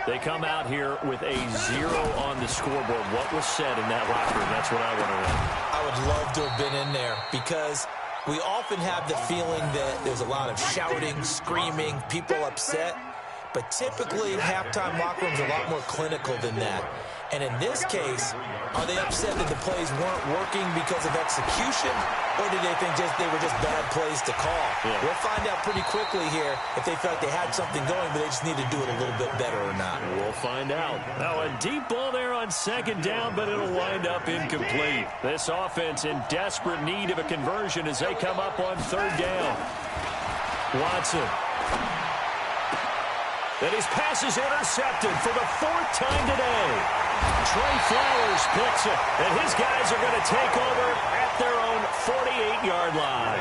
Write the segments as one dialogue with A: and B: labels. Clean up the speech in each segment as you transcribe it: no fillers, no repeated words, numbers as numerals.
A: They come out here with a 0 on the scoreboard. What was said in that locker room? That's what I want to know.
B: I would love to have been in there because we often have the feeling that there's a lot of shouting, screaming, people upset. But typically, halftime locker rooms are a lot more clinical than that. And in this case, are they upset that the plays weren't working because of execution? Or did they think they were just bad plays to call? Yeah. We'll find out pretty quickly here if they felt they had something going, but they just need to do it a little bit better or not.
A: We'll find out. Now, a deep ball there on second down, but it'll wind up incomplete. This offense in desperate need of a conversion as they come up on third down. Watson. And his pass is intercepted for the 4th time today. Trey Flowers picks it, and his guys are going to take over at their own 48-yard line.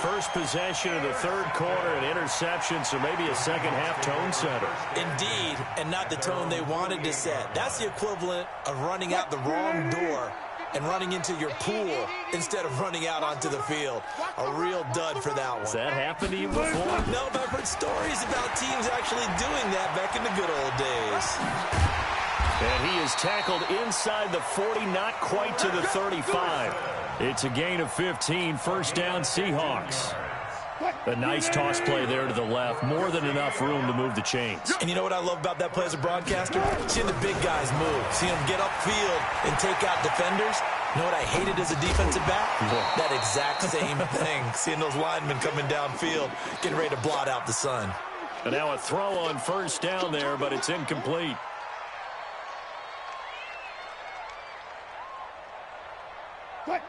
A: First possession of the third quarter, an interception, so maybe a second-half tone setter.
B: Indeed, and not the tone they wanted to set. That's the equivalent of running out the wrong door and running into your pool instead of running out onto the field. A real dud for that one.
A: Has that happened to you before?
B: No, but I've heard stories about teams actually doing that back in the good old days.
A: And he is tackled inside the 40, not quite to the 35. It's a gain of 15, first down Seahawks. A nice toss play there to the left. More than enough room to move the chains.
B: And you know what I love about that play as a broadcaster? Seeing the big guys move. Seeing them get upfield and take out defenders. You know what I hated as a defensive back? That exact same thing. Seeing those linemen coming downfield, getting ready to blot out the sun.
A: And now a throw on first down there, but it's incomplete.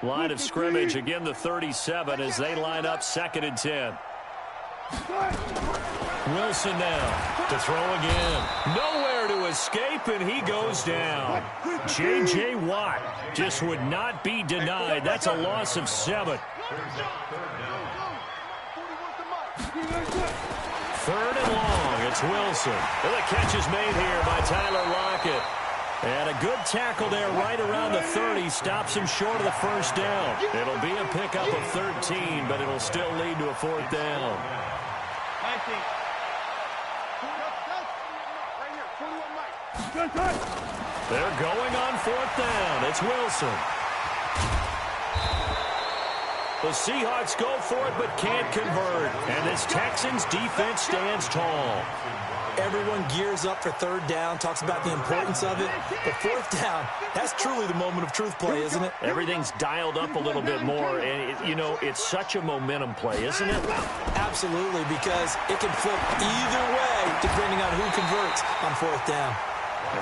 A: Line of scrimmage, again the 37 as they line up 2nd and 10. Wilson now to throw again. Nowhere to escape, and he goes down. J.J. Watt just would not be denied. That's a loss of 7. 3rd and long, it's Wilson. And the catch is made here by Tyler Lockett. And a good tackle there right around the 30. Stops him short of the first down. It'll be a pickup of 13, but it'll still lead to a 4th down. They're going on 4th down. It's Wilson. The Seahawks go for it but can't convert. And this Texans defense stands tall.
B: Everyone gears up for 3rd down, talks about the importance of it. But 4th down, that's truly the moment of truth play, isn't it?
A: Everything's dialed up a little bit more. And, it's such a momentum play, isn't it?
B: Absolutely, because it can flip either way depending on who converts on 4th down.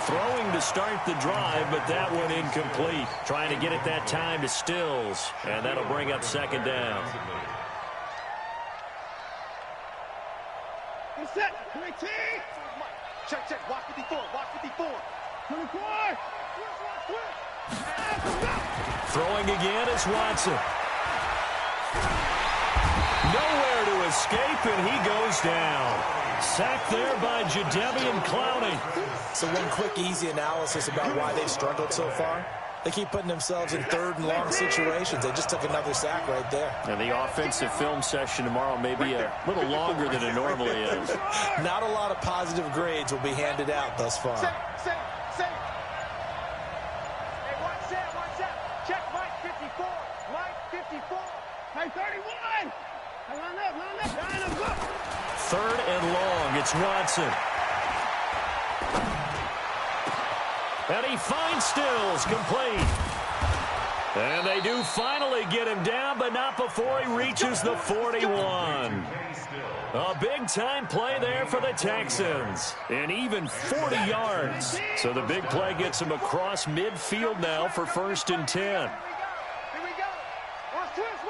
A: Throwing to start the drive, but that one incomplete. Trying to get it that time to Stills. And that'll bring up 2nd down.
C: Set. 18. Check. Watch 54. Watch 54. 24.
A: Throwing again is Watson. Nowhere to escape, and he goes down. Sacked there by Jadeveon Clowney.
B: So one quick, easy analysis about why they've struggled so far. They keep putting themselves in 3rd and long situations. They just took another sack right there.
A: And the offensive film session tomorrow may be a little longer than it normally is.
B: Not a lot of positive grades will be handed out thus far.
C: Hey, watch that. Check Mike 54. Mike 54. Hey, 31. Line up.
A: 3rd and long. It's Watson. And he finds Stills, complete. And they do finally get him down, but not before he reaches the 41. A big-time play there for the Texans. And even 40 yards. So the big play gets him across midfield now for 1st and 10.
C: Here we go. Watch twist.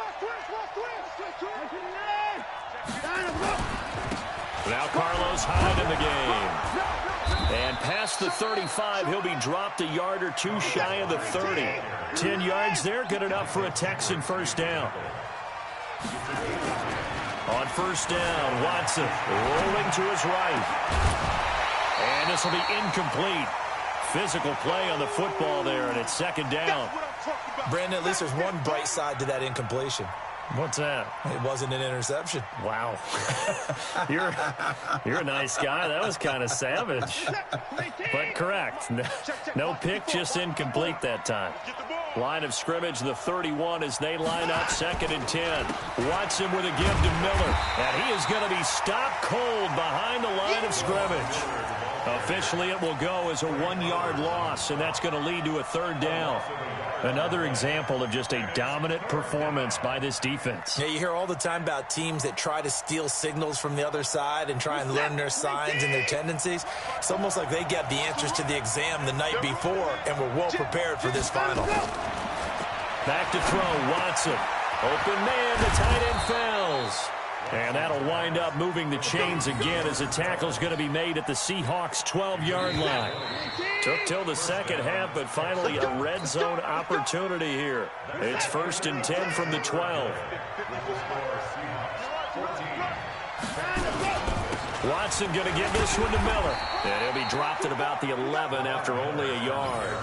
A: Now Carlos Hyde in the game. And past the 35, he'll be dropped a yard or two shy of the 30. 10 yards there, good enough for a Texan 1st down. On 1st down, Watson rolling to his right. And this will be incomplete. Physical play on the football there, and it's 2nd down.
B: Brandon, at least there's one bright side to that incompletion.
A: What's that?
B: It wasn't an interception.
A: Wow. You're a nice guy. That was kind of savage. But correct. No pick, just incomplete that time. Line of scrimmage, the 31 as they line up 2nd and 10. Watson with a give to Miller. And he is going to be stopped cold behind the line of scrimmage. Officially, it will go as a 1-yard loss, and that's going to lead to a 3rd down. Another example of just a dominant performance by this defense.
B: Yeah, you hear all the time about teams that try to steal signals from the other side and try and learn their signs and their tendencies. It's almost like they got the answers to the exam the night before and were well prepared for this final.
A: Back to throw, Watson. Open man, the tight end falls. And that'll wind up moving the chains again as a tackle's going to be made at the Seahawks' 12-yard line. Took till the second half, but finally a red zone opportunity here. It's 1st and 10 from the 12. Watson going to give this one to Miller. And he'll be dropped at about the 11 after only a yard.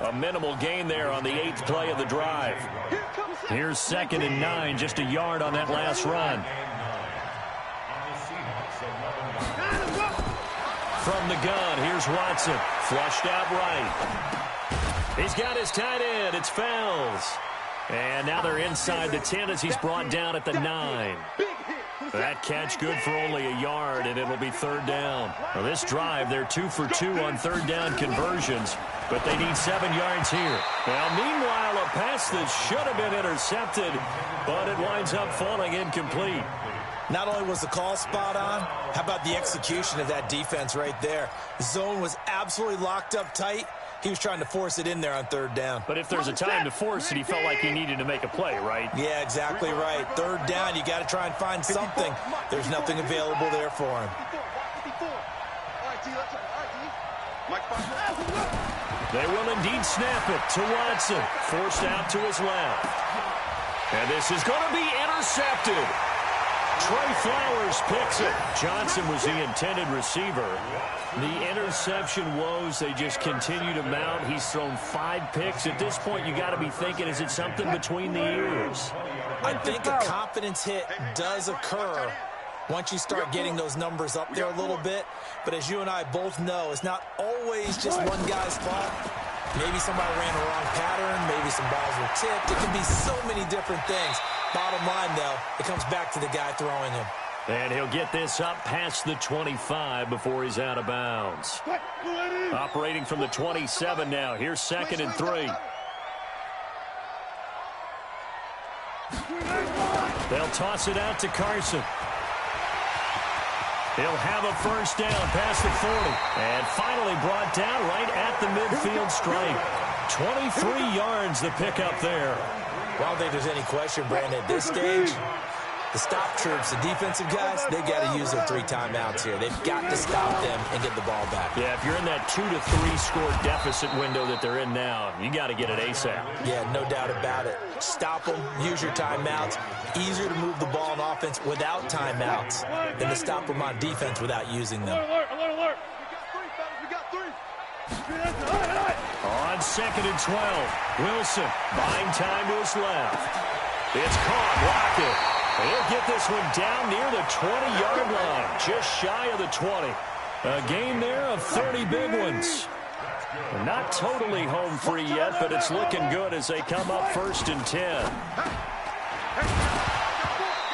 A: A minimal gain there on the 8th play of the drive. Here's 2nd and 9, just a yard on that last run. From the gun, here's Watson. Flushed out right. He's got his tight end. It's Fells. And now they're inside the 10 as he's brought down at the 9. That catch good for only a yard, and it'll be 3rd down. Well, this drive, they're 2 for 2 on 3rd down conversions, but they need 7 yards here. Now, meanwhile, a pass that should have been intercepted, but it winds up falling incomplete.
B: Not only was the call spot on, how about the execution of that defense right there? The zone was absolutely locked up tight. He was trying to force it in there on 3rd down.
A: But if there's a time to force it, he felt like he needed to make a play, right?
B: Yeah, exactly right. 3rd down, you got to try and find something. There's nothing available there for him.
A: They will indeed snap it to Watson. Forced out to his left. And this is going to be intercepted. Trey Flowers picks it. Johnson was the intended receiver. The interception woes, they just continue to mount. He's thrown 5 picks. At this point, you got to be thinking, is it something between the ears?
B: I think a confidence hit does occur once you start getting those numbers up there a little bit. But as you and I both know, it's not always just one guy's fault. Maybe somebody ran the wrong pattern. Maybe some balls were tipped. It can be so many different things. Bottom line, though, it comes back to the guy throwing him.
A: And he'll get this up past the 25 before he's out of bounds. Operating from the 27 now. Here's 2nd and 3. They'll toss it out to Carson. He'll have a 1st down past the 40. And finally brought down right at the midfield stripe. 23 yards the pickup there.
B: Well, I don't think there's any question, Brandon, at this stage, the stop troops, the defensive guys, they got to use their 3 timeouts here. They've got to stop them and get the ball back.
A: Yeah, if you're in that 2 to 3 score deficit window that they're in now, you got to get it ASAP.
B: Yeah, no doubt about it. Stop them, use your timeouts. Easier to move the ball on offense without timeouts than to stop them on defense without using them.
C: Alert.
A: On 2nd and 12, Wilson buying time to his left. It's caught, Lockett. He'll get this one down near the 20-yard line, just shy of the 20. A game there of 30 big ones. Not totally home free yet, but it's looking good as they come up 1st and 10.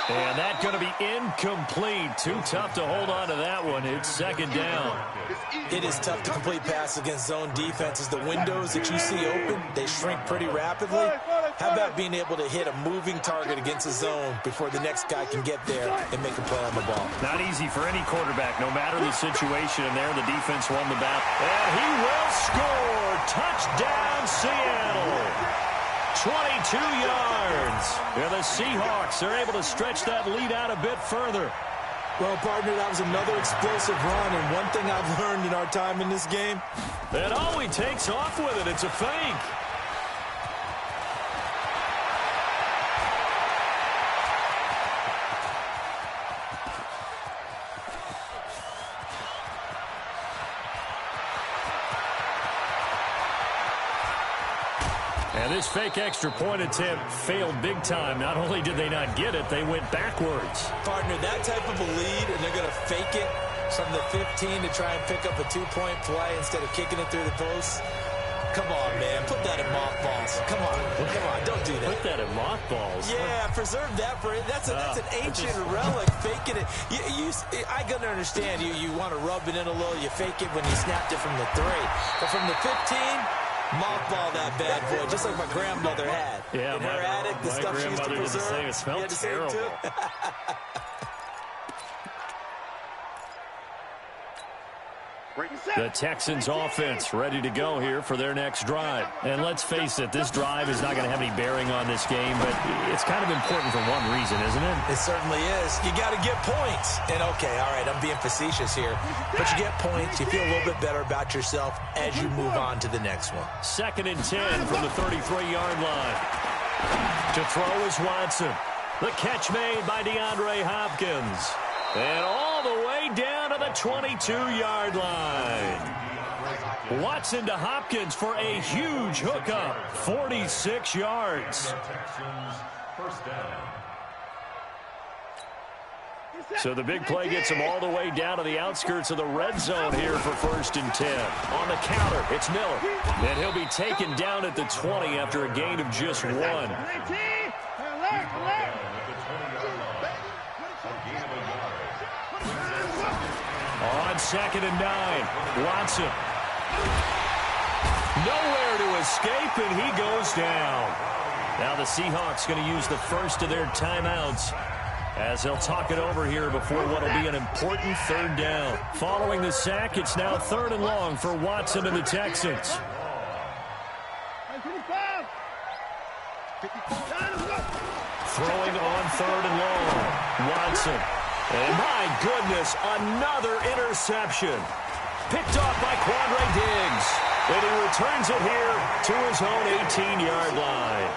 A: And that's going to be incomplete. Too tough to hold on to that one. It's 2nd down.
B: It is tough to complete pass against zone defenses. The windows that you see open, they shrink pretty rapidly. How about being able to hit a moving target against a zone before the next guy can get there and make a play on the ball?
A: Not easy for any quarterback, no matter the situation. And there, the defense won the battle. And he will score. Touchdown, Seattle. 22 yards. And the Seahawks are able to stretch that lead out a bit further.
B: Well, partner, that was another explosive run, and one thing I've learned in our time in this game,
A: and oh, he takes off with it. It's a fake. And this fake extra point attempt failed big time. Not only did they not get it, they went backwards.
B: Partner, that type of a lead, and they're going to fake it from the 15 to try and pick up a 2-point play instead of kicking it through the post. Come on, man. Put that in mothballs. Come on. Don't do that.
A: Put that in mothballs?
B: Yeah, preserve that for it. That's an ancient relic, faking it. I can understand you want to rub it in a little. You fake it when you snapped it from the 3. But from the 15, mothball that bad boy, just like my grandmother had.
A: Yeah,
B: in her attic, the stuff she used to preserve.
A: It smelled terrible. The Texans offense ready to go here for their next drive. And let's face it, this drive is not going to have any bearing on this game, but it's kind of important for one reason, isn't it?
B: It certainly is. You got to get points. And okay, all right, I'm being facetious here, but you get points, you feel a little bit better about yourself as you move on to the next one.
A: 2nd and 10 from the 33-yard line. To throw is Watson. The catch made by DeAndre Hopkins. And all the way down to the 22-yard line. Watson to Hopkins for a huge hookup. 46 yards. So the big play gets him all the way down to the outskirts of the red zone here for 1st and 10. On the counter, it's Miller. And he'll be taken down at the 20 after a gain of just 1. On 2nd and 9, Watson. Nowhere to escape, and he goes down. Now the Seahawks going to use the first of their timeouts as they'll talk it over here before what will be an important 3rd down. Following the sack, it's now 3rd and long for Watson and the Texans. Throwing on 3rd and long, Watson. And my goodness, another interception. Picked off by Quandre Diggs. And he returns it here to his own 18-yard line.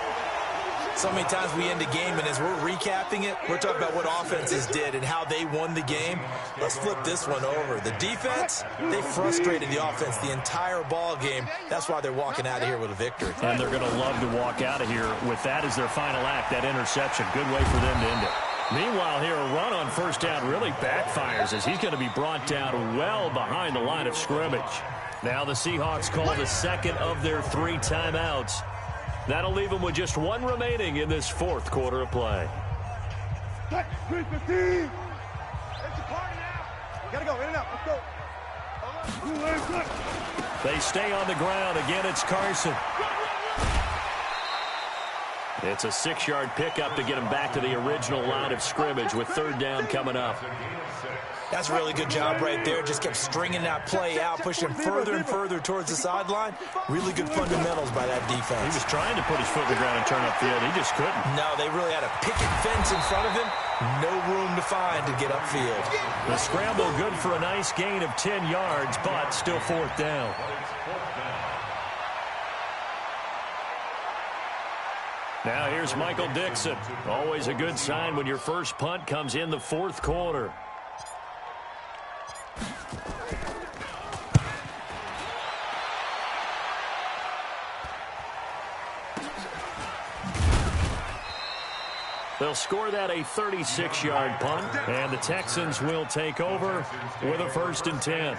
B: So many times we end a game, and as we're recapping it, we're talking about what offenses did and how they won the game. Let's flip this one over. The defense, they frustrated the offense the entire ball game. That's why they're walking out of here with a victory.
A: And they're going to love to walk out of here with that as their final act, that interception. Good way for them to end it. Meanwhile, here, a run on 1st down really backfires as he's going to be brought down well behind the line of scrimmage. Now the Seahawks call the 2nd of their 3 timeouts. That'll leave them with just 1 remaining in this 4th quarter of play.
C: It's a party now. Gotta go, in and out, let's go.
A: They stay on the ground. Again, it's Carson. It's a 6-yard pickup to get him back to the original line of scrimmage with 3rd down coming up.
B: That's a really good job right there. Just kept stringing that play out, pushing further and further towards the sideline. Really good fundamentals by that defense.
A: He was trying to put his foot in the ground and turn upfield. He just couldn't.
B: No, they really had a picket fence in front of him. No room to find to get upfield.
A: The scramble good for a nice gain of 10 yards, but still 4th down. Now here's Michael Dixon. Always a good sign when your first punt comes in the 4th quarter. They'll score that a 36-yard punt, and the Texans will take over with a 1st and 10.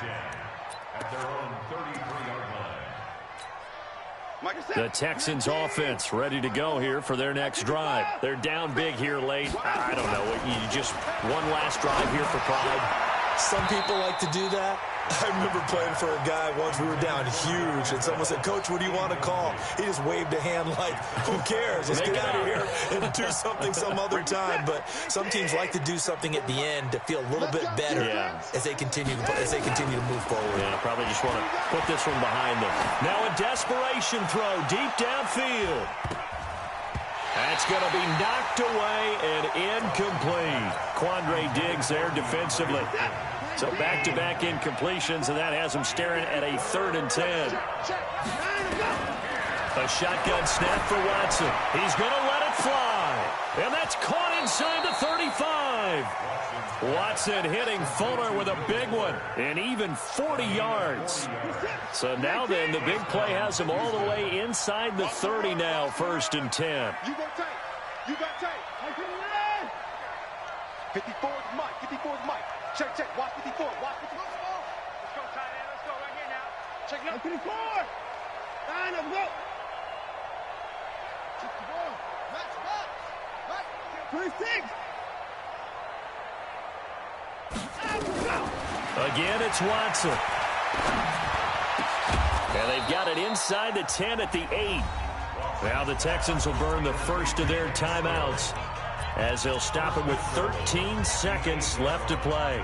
A: The Texans offense ready to go here for their next drive. They're down big here late. I don't know. You just one last drive here for pride.
B: Some people like to do that. I remember playing for a guy once. We were down huge, and someone said, "Coach, what do you want to call?" He just waved a hand like, "Who cares? Let's get out of here and do something some other time." But some teams like to do something at the end to feel a little bit better as they continue to move forward.
A: Yeah, probably just want to put this one behind them. Now a desperation throw deep downfield. That's going to be knocked away and incomplete. Quandre Diggs there defensively. So back-to-back incompletions, and that has him staring at a 3rd and 10. A shotgun snap for Watson. He's going to let it fly. And that's caught inside the 35. drive. Watson hitting Fuller with a big one, and even 40 yards. So now then, the big play has him all the way inside the 30 now, 1st and 10.
C: You go tight. You got tight. 54 is Mike. 54 is Mike. Check, check. Watch 54. Watch 54. Let's go, tight end. Let's go right here now. Check it out. 54. Line up, go. 64. Match, match. Right. 26.
A: Again, it's Watson. And they've got it inside the 10 at the 8. Now the Texans will burn the first of their timeouts as they'll stop it with 13 seconds left to play.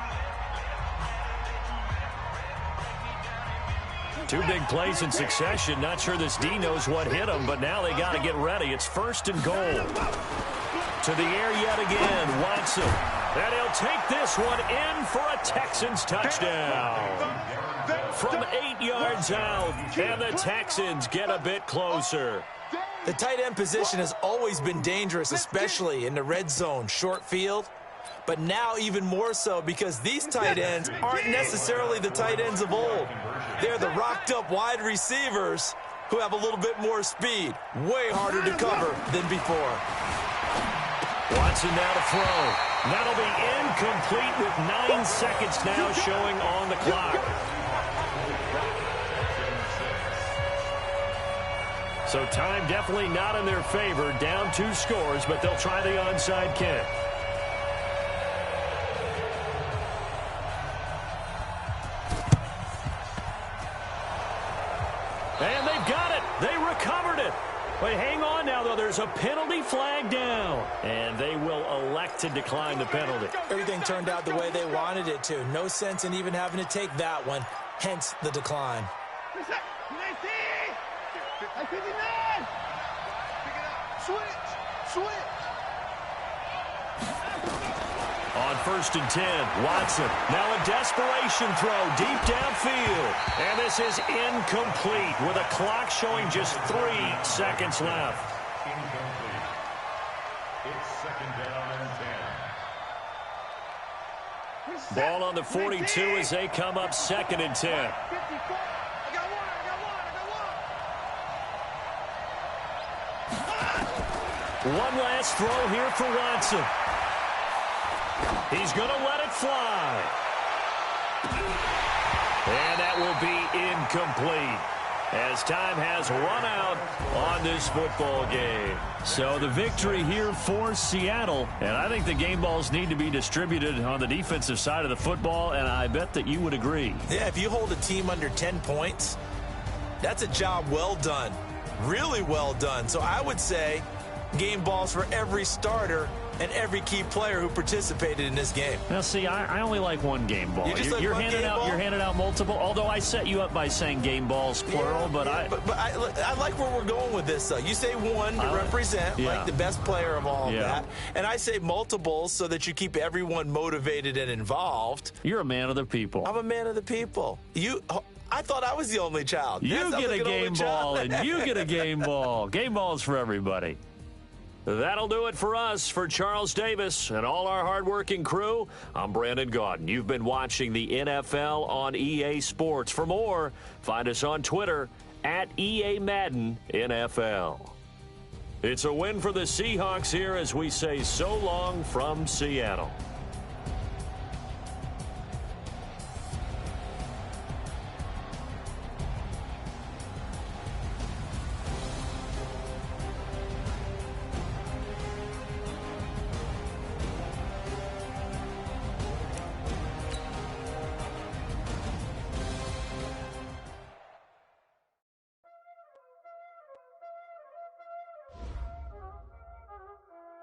A: Two big plays in succession. Not sure this D knows what hit him, but now they got to get ready. It's 1st and goal. To the air yet again, Watson. And he'll take this one in for a Texans touchdown. From 8 yards out, and the Texans get a bit closer.
B: The tight end position has always been dangerous, especially in the red zone, short field. But now even more so because these tight ends aren't necessarily the tight ends of old. They're the rocked-up wide receivers who have a little bit more speed. Way harder to cover than before.
A: Watson now to throw. That'll be incomplete with 9 seconds now showing on the clock. So time definitely not in their favor. Down 2 scores, but they'll try the onside kick. And they've got it. They recovered it. But hang on now, though. There's a penalty flag down. And they will elect to decline the penalty.
B: Everything turned out the way they wanted it to. No sense in even having to take that one. Hence the decline.
A: On 1st and 10, Watson. Now a desperation throw deep downfield. And this is incomplete with a clock showing just 3 seconds left.
D: Incomplete. It's 2nd down and 10.
A: Ball on the 42 as they come up 2nd and 10. One last throw here for Watson. He's going to let it fly. And that will be incomplete as time has run out on this football game. So the victory here for Seattle. And I think the game balls need to be distributed on the defensive side of the football, and I bet that you would agree.
B: Yeah, if you hold a team under 10 points, that's a job well done. Really well done. So I would say game balls for every starter and every key player who participated in this game.
A: Now, see, I only like one game ball. You're handing out multiple. Although I set you up by saying game balls plural, but
B: I like where we're going with this. Though you say one to represent like the best player of all of that, and I say multiples so that you keep everyone motivated and involved.
A: You're a man of the people.
B: I'm a man of the people. I thought I was the only child.
A: You get a game ball, and you get a game ball. Game balls for everybody. That'll do it for us. For Charles Davis and all our hardworking crew, I'm Brandon Gaudin. You've been watching the NFL on EA Sports. For more, find us on Twitter at EA Madden NFL. It's a win for the Seahawks here as we say so long from Seattle.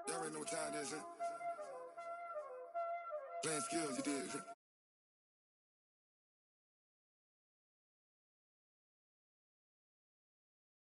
E: Y'all already know what time it is, huh? Playing skills, you did.